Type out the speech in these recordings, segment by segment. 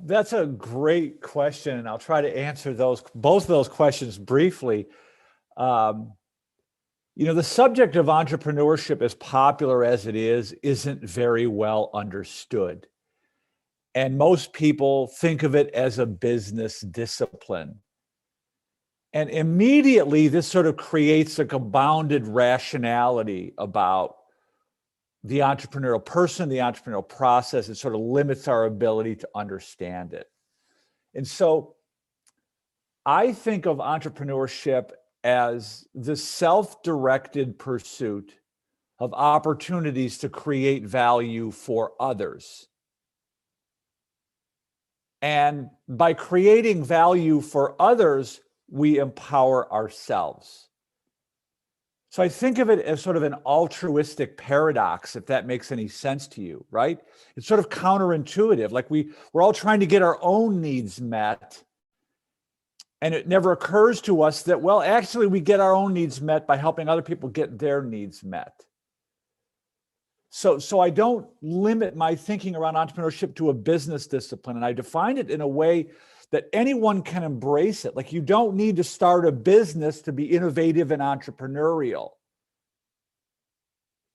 That's a great question, and I'll try to answer both of those questions briefly. The subject of entrepreneurship, as popular as it is, isn't very well understood. And most people think of it as a business discipline. And immediately, this sort of creates a bounded rationality about the entrepreneurial person, the entrepreneurial process. It sort of limits our ability to understand it. And so I think of entrepreneurship as the self-directed pursuit of opportunities to create value for others. And by creating value for others, we empower ourselves. So I think of it as sort of an altruistic paradox, if that makes any sense to you, right? It's sort of counterintuitive. Like we're all trying to get our own needs met. And it never occurs to us that, well, actually we get our own needs met by helping other people get their needs met. So I don't limit my thinking around entrepreneurship to a business discipline. And I define it in a way that anyone can embrace it. Like you don't need to start a business to be innovative and entrepreneurial.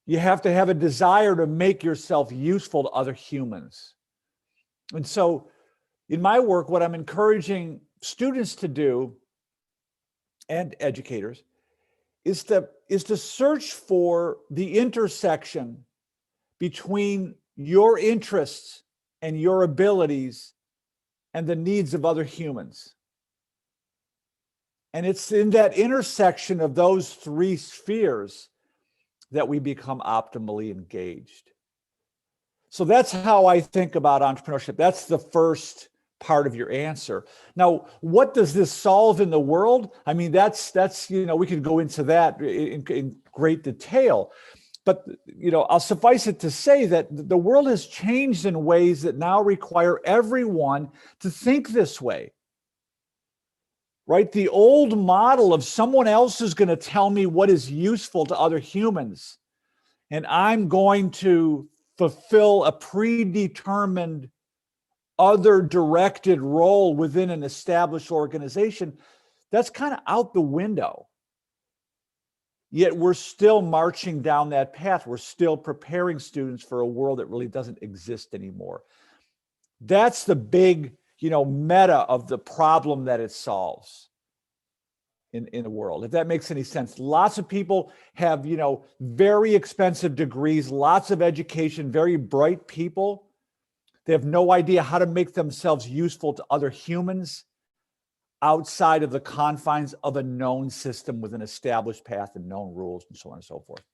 You have to have a desire to make yourself useful to other humans. And so in my work, what I'm encouraging students to do, and educators, is to search for the intersection between your interests and your abilities and the needs of other humans. And it's in that intersection of those three spheres that we become optimally engaged. So that's how I think about entrepreneurship. That's the first part of your answer. Now, what does this solve in the world? I mean, that's we could go into that in great detail. But, I'll suffice it to say that the world has changed in ways that now require everyone to think this way, right? The old model of someone else is going to tell me what is useful to other humans, and I'm going to fulfill a predetermined other directed role within an established organization, that's kind of out the window. Yet we're still marching down that path. We're still preparing students for a world that really doesn't exist anymore. That's the big, meta of the problem that it solves in the world, if that makes any sense. Lots of people have, very expensive degrees, lots of education, very bright people. They have no idea how to make themselves useful to other humans outside of the confines of a known system with an established path and known rules and so on and so forth.